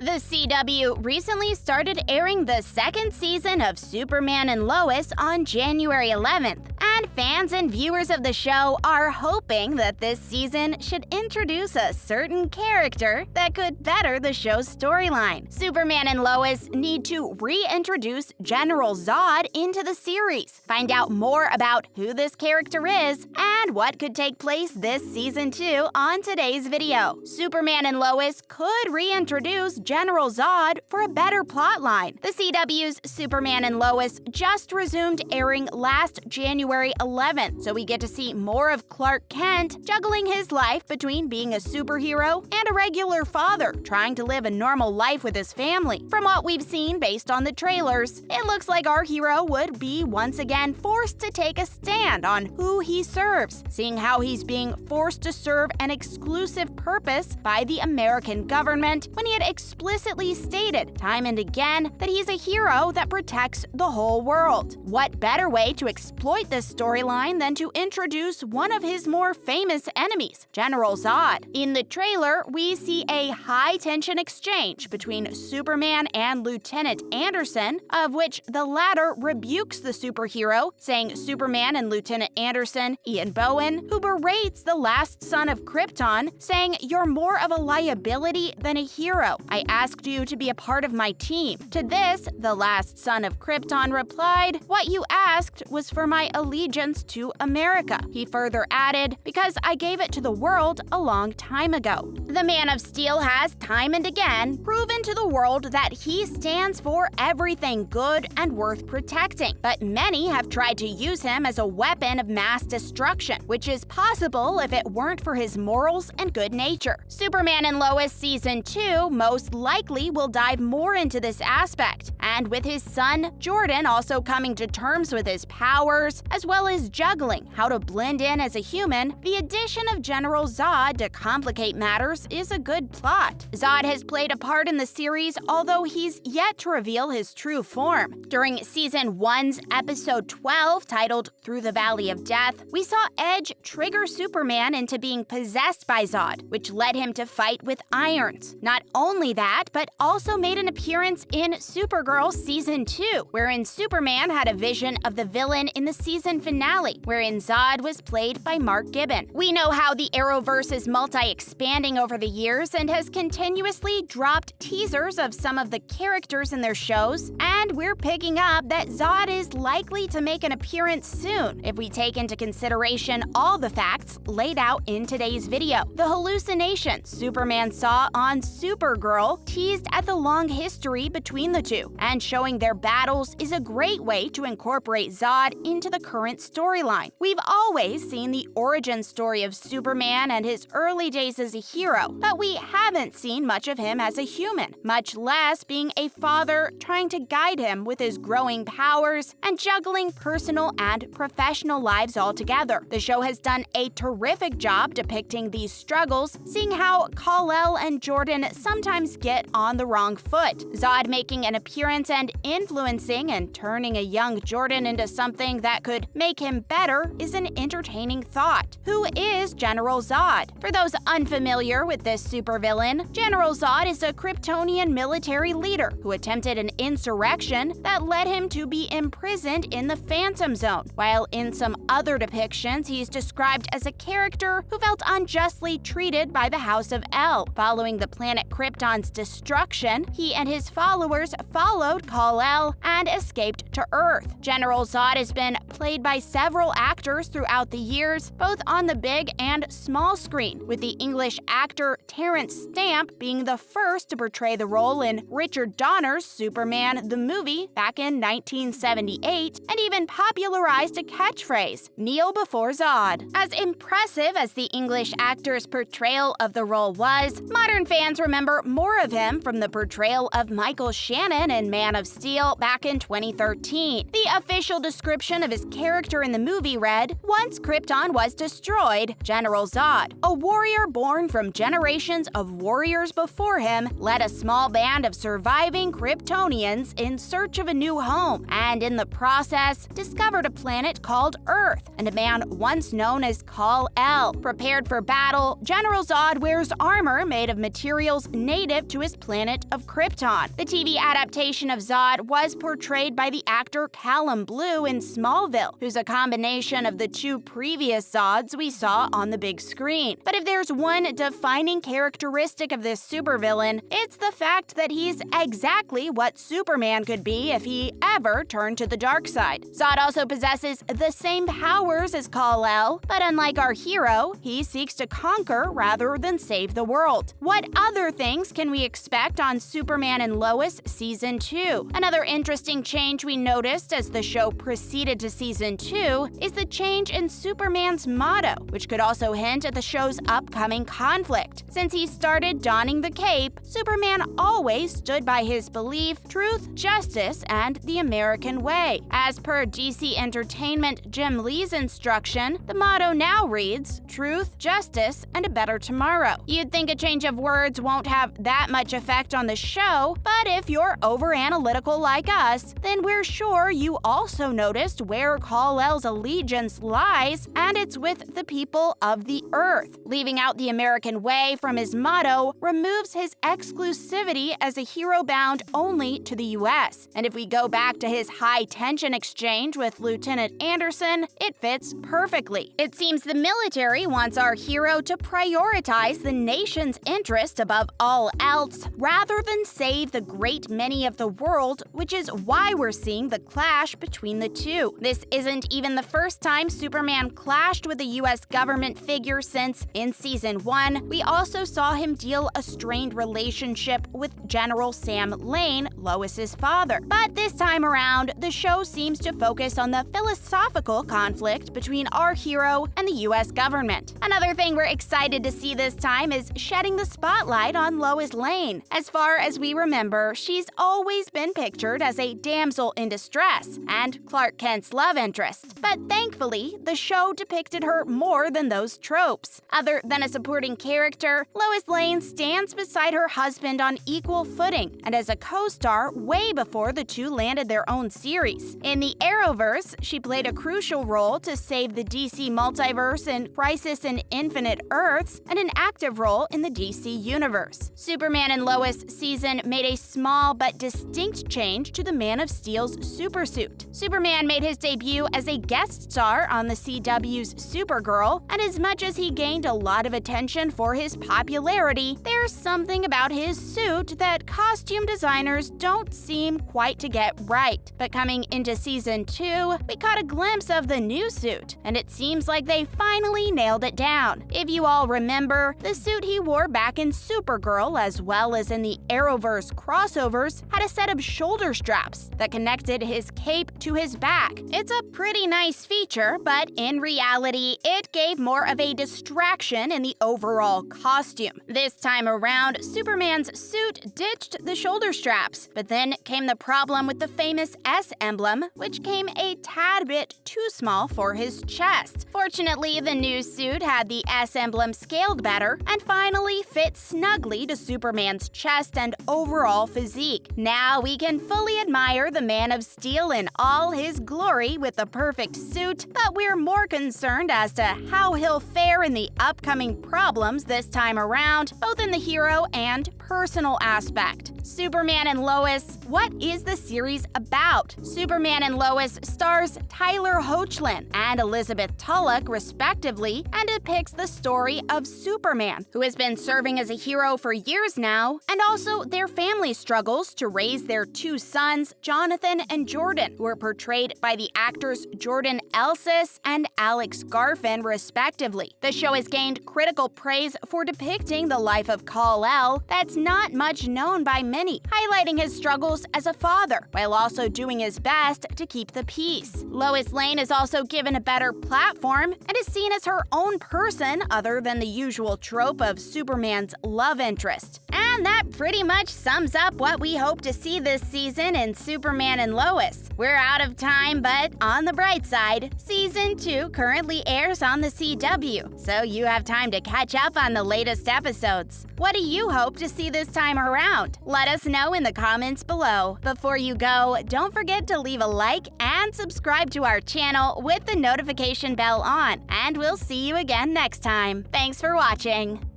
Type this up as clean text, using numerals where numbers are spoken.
The CW recently started airing the second season of Superman and Lois on January 11th, and fans and viewers of the show are hoping that this season should introduce a certain character that could better the show's storyline. Superman and Lois need to reintroduce General Zod into the series, find out more about who this character is, and what could take place this season 2 on today's video. Superman and Lois could reintroduce General Zod for a better plotline. The CW's Superman and Lois just resumed airing last January 11th, so we get to see more of Clark Kent juggling his life between being a superhero and a regular father, trying to live a normal life with his family. From what we've seen based on the trailers, it looks like our hero would be once again forced to take a stand on who he serves, seeing how he's being forced to serve an exclusive purpose by the American government when he had explicitly stated time and again that he's a hero that protects the whole world. What better way to exploit this storyline than to introduce one of his more famous enemies, General Zod? In the trailer, we see a high-tension exchange between Superman and Lieutenant Anderson, of which the latter rebukes the superhero, saying Superman and Lieutenant Anderson, Ian Bohen, who berates the last son of Krypton, saying, "You're more of a liability than a hero. I asked you to be a part of my team." To this, the last son of Krypton replied, "What you asked was for my allegiance to America." He further added, "Because I gave it to the world a long time ago." The Man of Steel has time and again proven to the world that he stands for everything good and worth protecting, but many have tried to use him as a weapon of mass destruction, which is possible if it weren't for his morals and good nature. Superman and Lois Season 2 most likely will dive more into this aspect, and with his son, Jordan, also coming to terms with his powers, as well as juggling how to blend in as a human, the addition of General Zod to complicate matters is a good plot. Zod has played a part in the series, although he's yet to reveal his true form. During Season 1's Episode 12, titled Through the Valley of Death, we saw Edge trigger Superman into being possessed by Zod, which led him to fight with irons. Not only that, but also made an appearance in Supergirl Season 2, wherein Superman had a vision of the villain in the season finale, wherein Zod was played by Mark Gibbon. We know how the Arrowverse is multi-expanding over the years and has continuously dropped teasers of some of the characters in their shows, and we're picking up that Zod is likely to make an appearance soon if we take into consideration all the facts laid out in today's video. The hallucinations Superman saw on Supergirl teased at the long history between the two, and showing their battles is a great way to incorporate Zod into the current storyline. We've always seen the origin story of Superman and his early days as a hero, but we haven't seen much of him as a human, much less being a father trying to guide him with his growing powers and juggling personal and professional lives altogether. The show has done a terrific job depicting these struggles, seeing how Kal-El and Jordan sometimes get on the wrong foot. Zod making an appearance and influencing and turning a young Jordan into something that could make him better is an entertaining thought. Who is General Zod? For those unfamiliar with this supervillain, General Zod is a Kryptonian military leader who attempted an insurrection that led him to be imprisoned in the Phantom Zone, while in some other depictions he's described as a character who felt unjustly treated by the House of El. Following the planet Krypton's destruction, he and his followers followed Kal-El and escaped to Earth. General Zod has been played by several actors throughout the years, both on the big and small screen, with the English actor Terrence Stamp being the first to portray the role in Richard Donner's Superman the movie back in 1978, and even popularized a catchphrase, "Kneel before Zod." As impressive as the English actor's portrayal of the role was, modern fans remember more of him from the portrayal of Michael Shannon in Man of Steel back in 2013. The official description of his character in the movie read, "Once Krypton was destroyed, General Zod, a warrior born from generations of warriors before him, led a small band of surviving Kryptonians in in search of a new home, and in the process, discovered a planet called Earth and a man once known as Kal-El. Prepared for battle, General Zod wears armor made of materials native to his planet of Krypton. The TV adaptation of Zod was portrayed by the actor Callum Blue in Smallville, who's a combination of the two previous Zods we saw on the big screen. But if there's one defining characteristic of this supervillain, it's the fact that he's exactly what Superman could be if he ever turned to the dark side. Zod also possesses the same powers as Kal-El, but unlike our hero, he seeks to conquer rather than save the world. What other things can we expect on Superman and Lois Season 2? Another interesting change we noticed as the show proceeded to Season 2 is the change in Superman's motto, which could also hint at the show's upcoming conflict. Since he started donning the cape, Superman always stood by his belief, truth, justice, and the American way. As per DC Entertainment Jim Lee's instruction, the motto now reads, truth, justice, and a better tomorrow. You'd think a change of words won't have that much effect on the show, but if you're over-analytical like us, then we're sure you also noticed where Kal-El's allegiance lies, and it's with the people of the Earth. Leaving out the American way from his motto removes his exclusivity as a hero bound only to the US. And if we go back to his high-tension exchange with Lieutenant Anderson, it fits perfectly. It seems the military wants our hero to prioritize the nation's interest above all else, rather than save the great many of the world, which is why we're seeing the clash between the two. This isn't even the first time Superman clashed with a US government figure, since in Season 1, we also saw him deal a strained relationship with General Sam Lane, Lois's father. But this time around, the show seems to focus on the philosophical conflict between our hero and the US government. Another thing we're excited to see this time is shedding the spotlight on Lois Lane. As far as we remember, she's always been pictured as a damsel in distress and Clark Kent's love interest. But thankfully, the show depicted her more than those tropes. Other than a supporting character, Lois Lane stands beside her husband on equal footing and as a co-star way before the two landed their own series. In the Arrowverse, she played a crucial role to save the DC multiverse in Crisis in Infinite Earths and an active role in the DC universe. Superman and Lois season made a small but distinct change to the Man of Steel's supersuit. Superman made his debut as a guest star on the CW's Supergirl, and as much as he gained a lot of attention for his popularity, there's something about his suit that costume designers don't seem quite to get right. But coming into Season 2, we caught a glimpse of the new suit, and it seems like they finally nailed it down. If you all remember, the suit he wore back in Supergirl as well as in the Arrowverse crossovers had a set of shoulder straps that connected his cape to his back. It's a pretty nice feature, but in reality, it gave more of a distraction in the overall costume. This time around, Superman's suit ditched the shoulder straps, but then came the problem with the famous S emblem, which came a tad bit too small for his chest. Fortunately, the new suit had the S emblem scaled better and finally fit snugly to Superman's chest and overall physique. Now we can fully admire the Man of Steel in all his glory with the perfect suit, but we're more concerned as to how he'll fare in the upcoming problems this time around, both in the hero and personal aspect. Superman and Lois, what is the series about? Superman and Lois stars Tyler Hoechlin and Elizabeth Tulloch, respectively, and depicts the story of Superman, who has been serving as a hero for years now, and also their family struggles to raise their two sons, Jonathan and Jordan, who are portrayed by the actors Jordan Elsis and Alex Garfin, respectively. The show has gained critical praise for depicting the life of Kal-El that's not much known by many, highlighting his struggles as a father, while also doing his best to keep the peace. Lois Lane is also given a better platform and is seen as her own person other than the usual trope of Superman's love interest. And that pretty much sums up what we hope to see this season in Superman and Lois. We're out of time, but on the bright side, Season 2 currently airs on the CW, so you have time to catch up on the latest episodes. What do you hope to see this time around? Let us know in the comments below. show. Before you go, don't forget to leave a like and subscribe to our channel with the notification bell on, and we'll see you again next time. Thanks for watching.